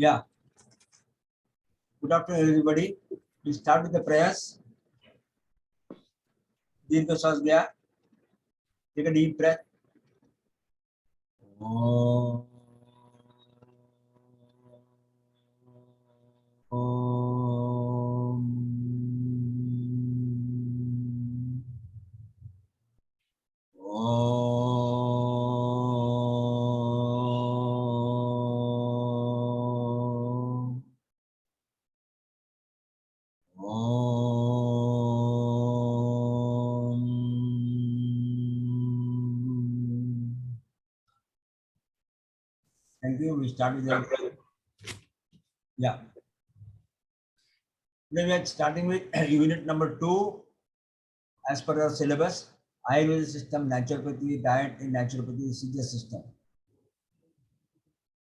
Yeah. Good afternoon, everybody. We start with the prayers. Dirgha Shwas liya. Take a deep breath. Om. Om. Om. Om. Thank you. We start with the yeah. Today we are starting with unit number 2 as per our syllabus. Ayurveda system, naturopathy, diet in naturopathy is the system.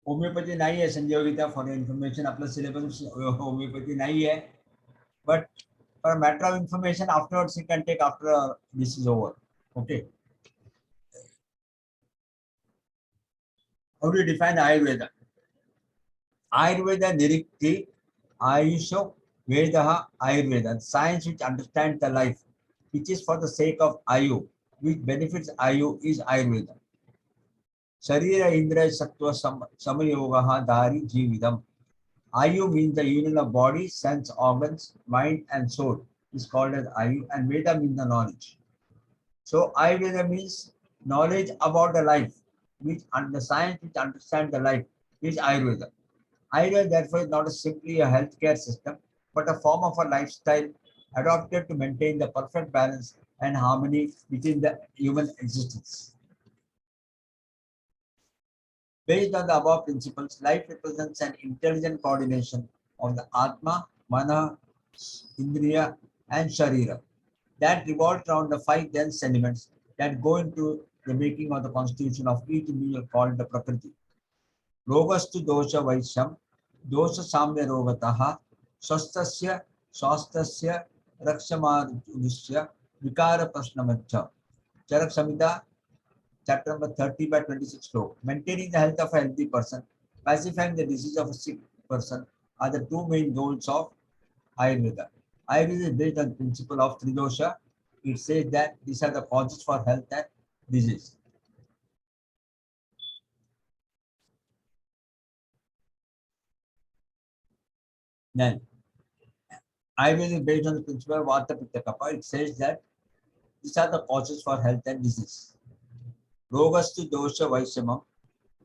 होम्योपॅथी नाही आहे Sanjay Gita for information आपला syllabus होम्योपॅथी नाही आहे but for a matter of information afterwards you can take after this is over. Okay, how do you define Ayurveda? Ayurveda nirikti Ayusho Vedaha Ayurveda, science which understands the life which is for the sake of Ayu, which benefits Ayu is Ayurveda. Sharira Indra Sattva Samayogaha Dari Jividam. Ayu means the union of body, sense, organs, mind and soul is called as Ayu, and Veda means the knowledge. So Ayurveda means knowledge about the life, which and the science which understands the life is Ayurveda. Ayurveda therefore is not simply a healthcare system, but a form of a lifestyle adopted to maintain the perfect balance and harmony within the human existence. Based on the above principles, life represents an intelligent coordination of the Atma, Mana, Indriya, and Sharira that revolves around the 5 dense elements that go into the making of the constitution of each individual called the Prakriti. Rogastu dosha vaisham, dosha samya rogataha, swastasya, swastasya, rakshamarudishya, vikara prashnamacha. Charak Samhita chapter number 30 by 26 slope. Maintaining the health of a healthy person, pacifying the disease of a sick person are the two main goals of Ayurveda. Ayurveda is based on the principle of Tridosha. It says that these are the causes for health and disease. Then, Ayurveda is based on the principle of Vata Pitta Kapha. It says that these are the causes for health and disease. Rogastu dosha vaishamam,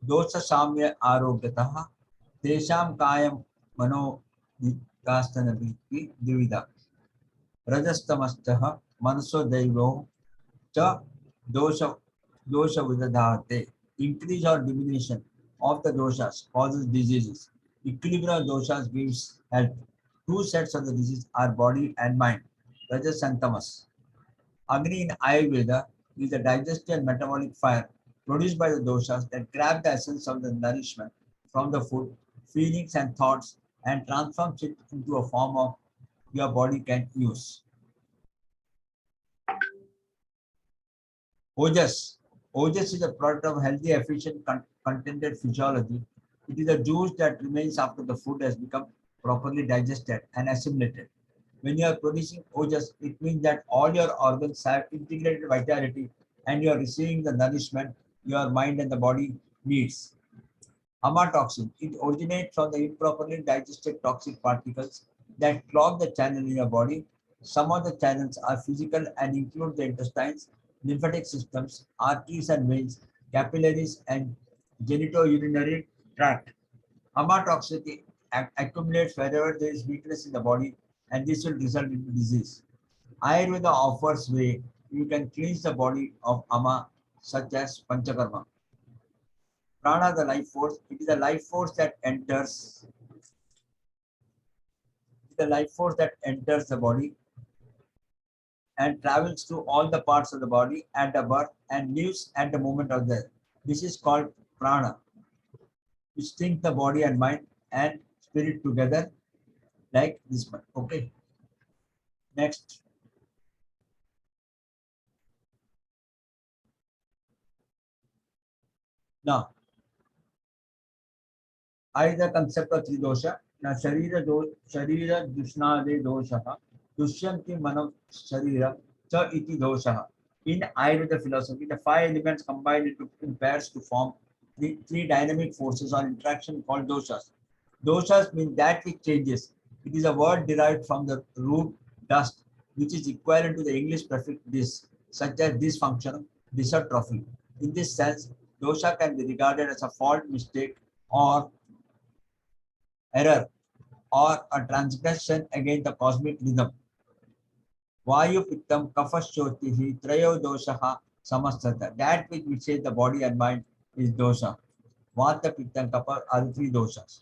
dosha samya arogyataha, tesham kayam mano vikastana divida. Rajastamastaha manaso daivo cha dosha vidadhate. Increase or diminution of the doshas causes diseases. Equilibrium of doshas gives health. Two sets of the disease are body and mind, Rajas and Tamas. Agni in Ayurveda is the digestive and metabolic fire produced by the doshas that grab the essence of the nourishment from the food, feelings and thoughts and transforms it into a form of your body can use. Ojas. Ojas is a product of healthy, efficient, contented physiology. It is a juice that remains after the food has become properly digested and assimilated. When you are producing ojas, it means that all your organs have integrated vitality and you are receiving the nourishment your mind and the body needs. Amatoxin. It originates from the improperly digested toxic particles that clog the channel in your body. Some of the channels are physical and include the intestines, lymphatic systems, arteries and veins, capillaries, and genitourinary tract. Amatoxicity accumulates wherever there is weakness in the body, and this will result in disease. Ayurveda offers way you can cleanse the body of ama, such as panchakarma. Prana, the life force, it is the life force that enters. The life force that enters the body and travels to all the parts of the body at the birth and lives at the moment of death. This is called prana, which think the body and mind and spirit together like this one. Okay. Next. Now, I is the concept of three dosha. Now, Sharira Dushnade dosha, Dushyanti Manav Sharira, Cha iti dosha. In Ayurveda philosophy, the five elements combined into in pairs to form three dynamic forces or interaction called doshas. Doshas mean that which changes. It is a word derived from the root dust, which is equivalent to the English prefix dis, such as dysfunction, dysatrophy. In this sense, dosha can be regarded as a fault, mistake, or error, or a transgression against the cosmic rhythm. Vayu Pittam Kapha Trayo Doshaha Samastata. That which says the body and mind is dosha. Vata Pittam Kapha are the three doshas.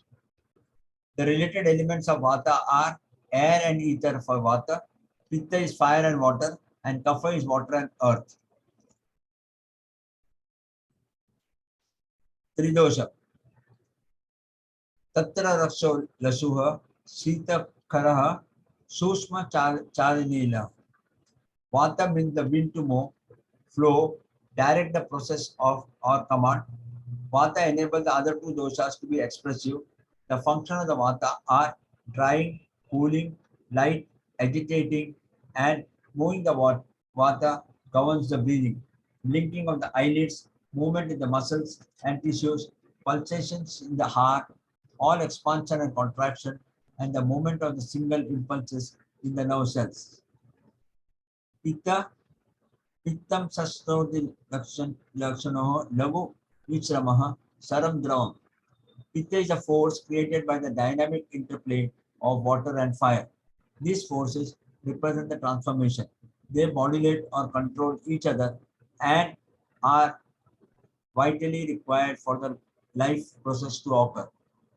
The related elements of Vata are air and ether for Vata, Pitta is fire and water, and Kapha is water and earth. Tridosha. Tatra Raksho Lasuha, Sita Karaha, Sushma Charinila. Vata means the wind to move, flow, direct the process of or command. Vata enables the other two doshas to be expressive. The function of the Vata are drying, cooling, light, agitating, and moving the Vata governs the breathing, blinking of the eyelids, movement in the muscles and tissues, pulsations in the heart, all expansion and contraction, and the movement of the single impulses in the nerve cells. Pitta Pittam Sastodi Lakshanoho Lagu Vichramaha Saram Dravam. Pitta is a force created by the dynamic interplay of water and fire. These forces represent the transformation. They modulate or control each other and are vitally required for the life process to occur.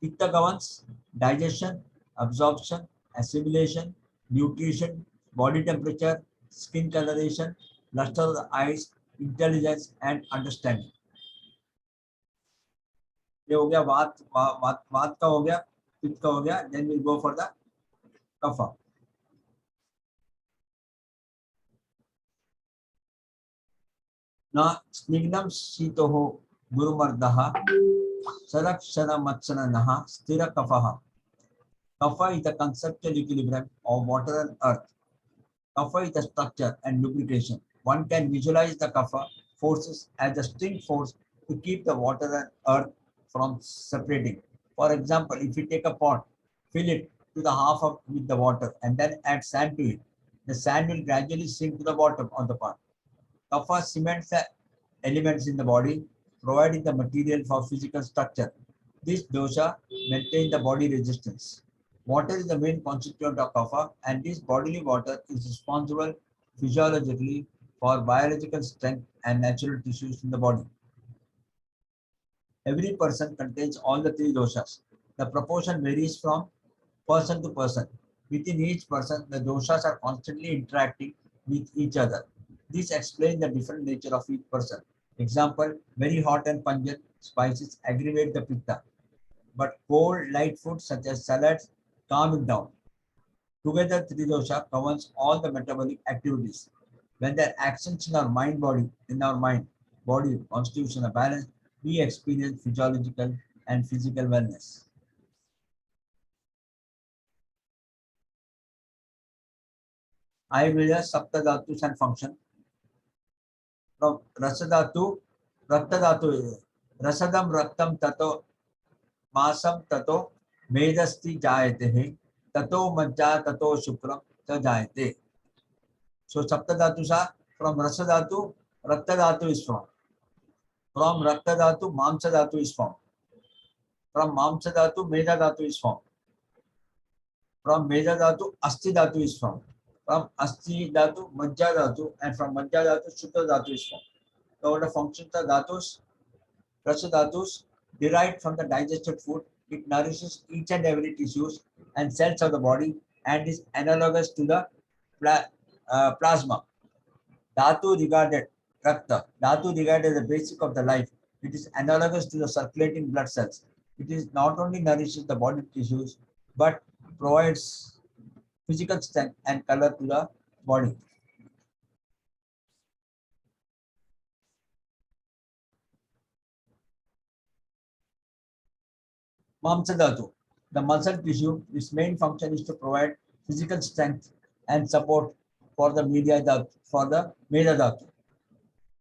Pitta governs digestion, absorption, assimilation, nutrition, body temperature, skin coloration, luster of the eyes, intelligence, and understanding. ये हो गया वात का हो गया, पित्त का हो गया. Then we'll go for the kapha. Na snigdam shitoho gurumardaha sarakshana matsana stira kafaha. Kapha is the conceptual equilibrium of water and earth. Kapha is the structure and lubrication. One can visualize the kapha forces as a string force to keep the water and earth from separating. For example, if you take a pot, fill it to the half of with the water and then add sand to it, the sand will gradually sink to the bottom of the pot. Kapha cements the elements in the body, providing the material for physical structure. This dosha maintains the body resistance. Water is the main constituent of kapha, and this bodily water is responsible physiologically for biological strength and natural tissues in the body. Every person contains all the three doshas. The proportion varies from person to person. Within each person, the doshas are constantly interacting with each other. This explains the different nature of each person. Example, very hot and pungent spices aggravate the pitta, but cold, light foods such as salads calm it down. Together, Tridosha governs all the metabolic activities. When their actions in our mind, body, constitution are balanced, we experience physiological and physical wellness. Ayurveda Saptadhatus and function. From Rasadhatu, Raktadhatu, Rasadam Raktam Tato Masam Tato Medasti Jayate, Tato Majja Tato Shukram Jayate. So Saptadhatus are from Rasadhatu, Raktadhatu is formed. From Raktadhatu, Mamsadhatu is formed. From Mamsadhatu, Medadhatu is formed. From Medadhatu, Astidhatu is formed. From Astidhatu, Majjadhatu, and from Majjadhatu, Shuddhadhatu is formed. So the functions of dhatus, Rasadhatus, derived from the digested food, it nourishes each and every tissues and cells of the body and is analogous to the plasma. Dhatu regarded Dhatu regarded as the basic of the life. It is analogous to the circulating blood cells. It is not only nourishes the body tissues, but provides physical strength and color to the body. Mamsa Dhatu, the muscle tissue, its main function is to provide physical strength and support for the Meda Dhatu.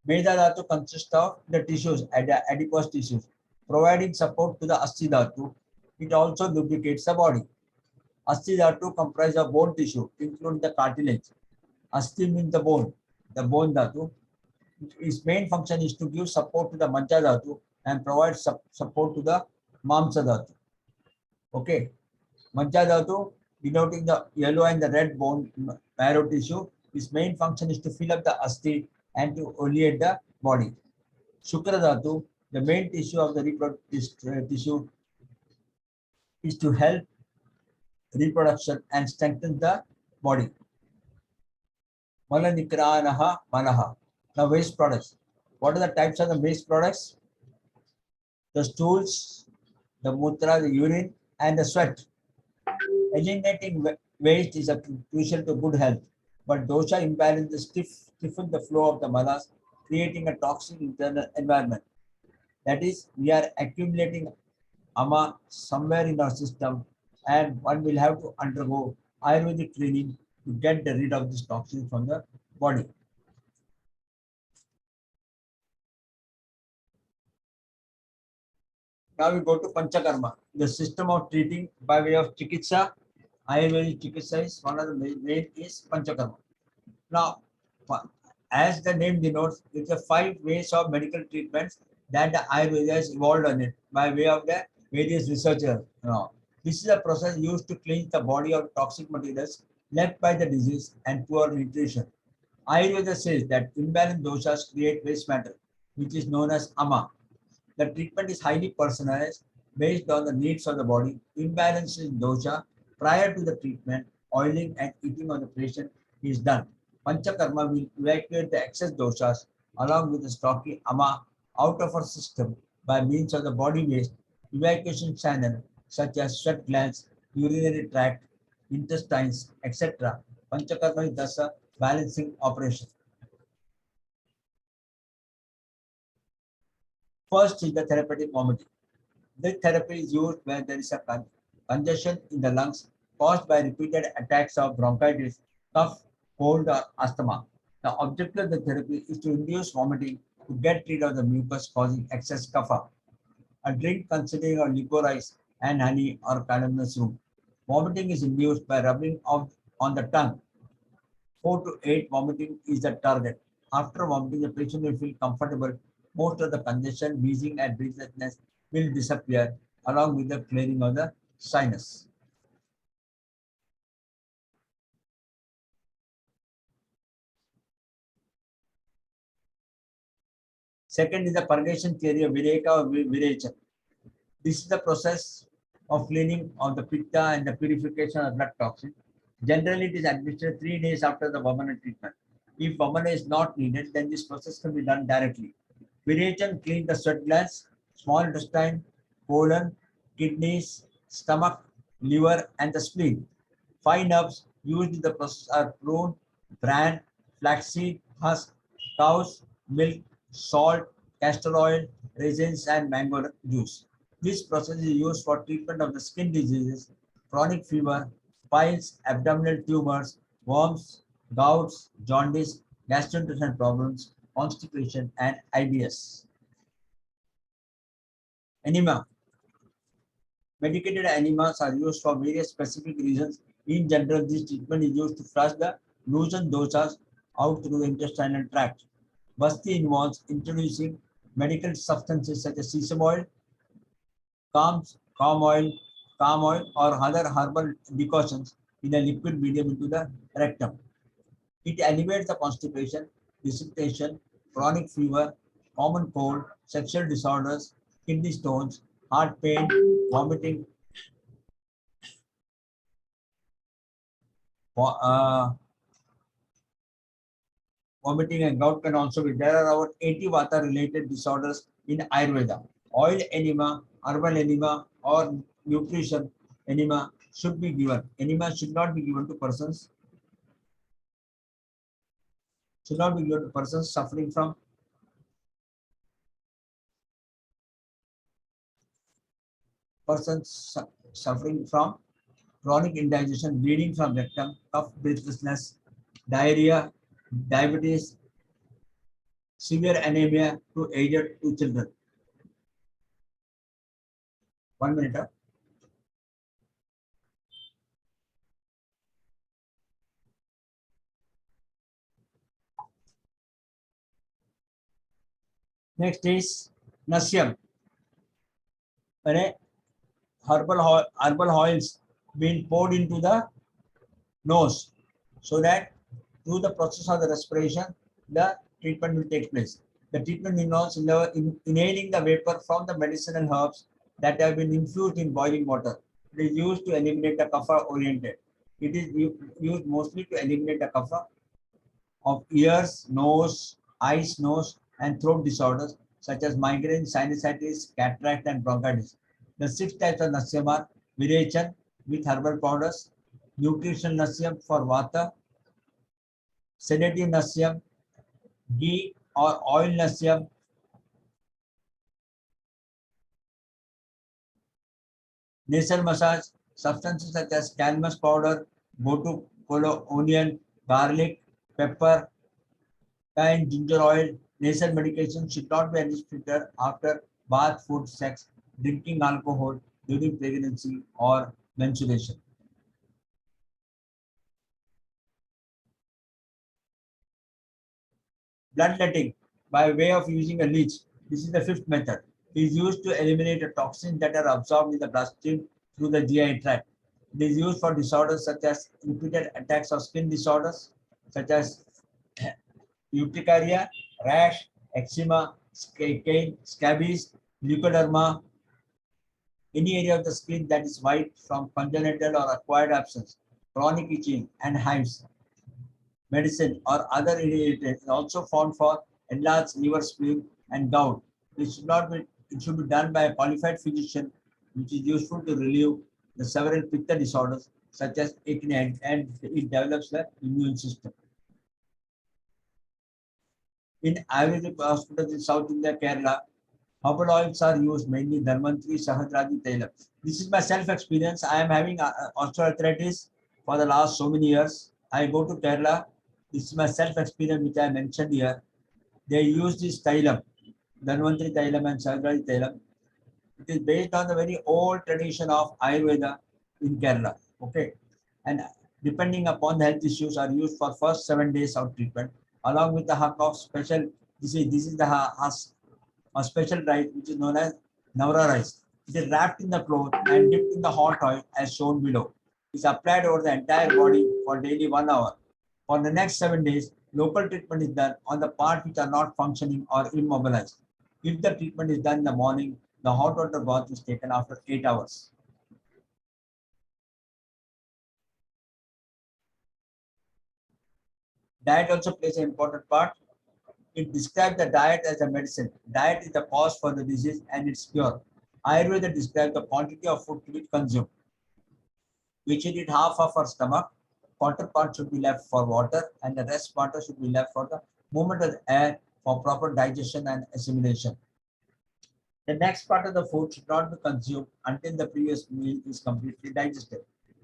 Meda Dhatu consists of the tissues, adipose tissues, providing support to the Asti Dhatu. It also lubricates the body. Asti Dhatu comprises of bone tissue, including the cartilage. Asti means the bone dhatu. Its main function is to give support to the Majja Dhatu and provide support to the Mamsa Dhatu. Okay. Majja Dhatu, denoting the yellow and the red bone marrow tissue. Its main function is to fill up the Asti and to oleate the body. Shukra Dhatu, the main tissue of the reproductive tissue, is to help reproduction and strengthen the body. Malanikranaha Malaha. Now, waste products. What are the types of the waste products? The stools, the mutra, the urine, and the sweat. Eliminating waste is crucial to good health, but dosha imbalance stiffen the flow of the malas, creating a toxic internal environment. That is, we are accumulating ama somewhere in our system, and one will have to undergo Ayurvedic cleaning to get rid of this toxin from the body. Now we go to Panchakarma, the system of treating by way of Chikitsa. Ayurvedic Chikitsa is one of the main is Panchakarma. Now, as the name denotes, it's a 5 ways of medical treatments that the Ayurveda has evolved on it by way of the various researchers. Now, this is a process used to cleanse the body of toxic materials left by the disease and poor nutrition. Ayurveda says that imbalanced doshas create waste matter, which is known as ama. The treatment is highly personalized based on the needs of the body. Imbalance in dosha prior to the treatment, oiling and eating of the patient is done. Panchakarma will evacuate the excess doshas along with the stocky ama out of our system by means of the body waste evacuation channel such as sweat glands, urinary tract, intestines, etc. Panchakarma is thus a balancing operation. First is the therapeutic vomiting. This therapy is used when there is a congestion in the lungs caused by repeated attacks of bronchitis, cough, cold, or asthma. The objective of the therapy is to induce vomiting to get rid of the mucus causing excess kapha. A drink consisting of licorice and honey or calamus root. Vomiting is induced by rubbing on the tongue. 4 to 8 vomiting is the target. After vomiting, the patient will feel comfortable. Most of the congestion, wheezing, and breathlessness will disappear along with the clearing of the sinus. Second is the purgation theory of Vireka or Virecha. This is the process of cleaning of the pitta and the purification of blood toxin. Generally, it is administered 3 days after the Vamana treatment. If Vamana is not needed, then this process can be done directly. Virechan cleans the sweat glands, small intestine, colon, kidneys, stomach, liver, and the spleen. 5 nerves used in the process are prune, bran, flaxseed, husk, cow's milk, salt, castor oil, raisins, and mango juice. This process is used for treatment of the skin diseases, chronic fever, piles, abdominal tumors, worms, gouts, jaundice, gastrointestinal problems, constipation, and IBS. Enema. Medicated enemas are used for various specific reasons. In general, this treatment is used to flush the loosened doshas out through the intestinal tract. Basti involves introducing medical substances such as sesame oil, calm, calm oil, or other herbal decoctions in a liquid medium into the rectum. It alleviates the constipation, precipitation, chronic fever, common cold, sexual disorders, kidney stones, heart pain, vomiting, vomiting and gout can also be. There are about 80 vata related disorders in Ayurveda. Oil enema, herbal enema, or nutrition enema should be given. Enema should not be given to persons suffering from Persons suffering from chronic indigestion, bleeding from rectum, cough, breathlessness, diarrhea, diabetes, severe anemia to aged to children. 1 minute. Next is Nasyam. Herbal oils being poured into the nose so that through the process of the respiration, the treatment will take place. The treatment involves inhaling the vapor from the medicinal herbs that have been infused in boiling water. It is used to eliminate the kapha oriented. It is used mostly to eliminate the kapha of ears, nose, eyes, nose, and throat disorders such as migraine, sinusitis, cataract, and bronchitis. The 6 types of Nasyam are Virachan with herbal powders, nutritional Nasyam for Vata, sedative Nasyam, ghee or oil Nasyam, nasal massage, substances such as calamus powder, botu kolo, onion, garlic, pepper, and ginger oil. Nasal medication should not be administered after bath, food, sex, drinking alcohol during pregnancy or menstruation. Bloodletting by way of using a leech. This is the fifth method. It is used to eliminate the toxins that are absorbed in the bloodstream through the GI tract. It is used for disorders such as repeated attacks of skin disorders such as urticaria, rash, eczema, scabies, leukoderma, any area of the skin that is white from congenital or acquired abscess, chronic itching, and hives. Medicine or other irritants is also found for enlarged liver, spleen, and gout. It should be done by a qualified physician, which is useful to relieve the several pitta disorders such as acne, and it develops the immune system. In Ayurvedic hospitals in South India, Kerala, herbal oils are used mainly Dharmantri, Sahadradi, Tailam. This is my self experience. I am having osteoarthritis for the last so many years. I go to Kerala. This is my self experience which I mentioned here. They use this Tailam, Dhanvantri Tailam and Sahadradi Tailam. It is based on the very old tradition of Ayurveda in Kerala. Okay. And depending upon the health issues are used for first 7 days of treatment, along with the hug of special, this is the a special rice which is known as Navra rice. It is wrapped in the cloth and dipped in the hot oil as shown below. It is applied over the entire body for daily 1 hour. For the next 7 days, local treatment is done on the parts which are not functioning or immobilized. If the treatment is done in the morning, the hot water bath is taken after 8 hours. Diet also plays an important part. It describes the diet as a medicine. Diet is the cause for the disease and its cure. Ayurveda describes the quantity of food to be consumed. We should eat half of our stomach, quarter part should be left for water, and the rest part should be left for the movement of the air for proper digestion and assimilation. The next part of the food should not be consumed until the previous meal is completely digested.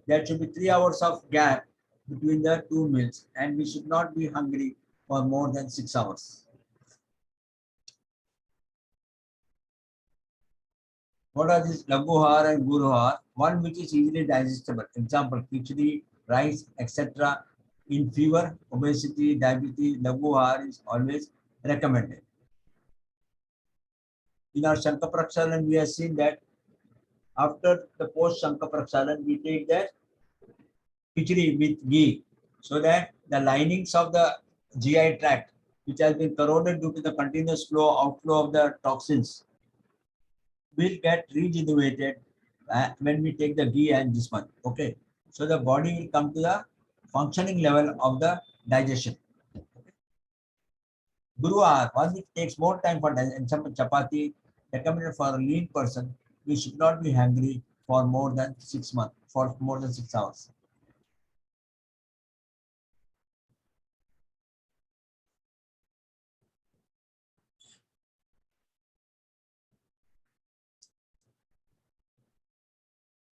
There should be 3 hours of gap between the two meals, and we should not be hungry for more than 6 hours. What are these Laguhar and Guruhar? One which is easily digestible. Example, khichdi, rice, etc. In fever, obesity, diabetes, Laguhar is always recommended. In our Shankha Prakshalan, we have seen that after the post Shankha Prakshalan, we take that khichdi with ghee so that the linings of the GI tract, which has been corroded due to the continuous outflow of the toxins, will get regenerated when we take the ghee and this one. Okay. So the body will come to the functioning level of the digestion. Guruhar, one which takes more time for digestion. Example, chapati, recommended for a lean person. We should not be hungry for more than 6 months, for more than 6 hours.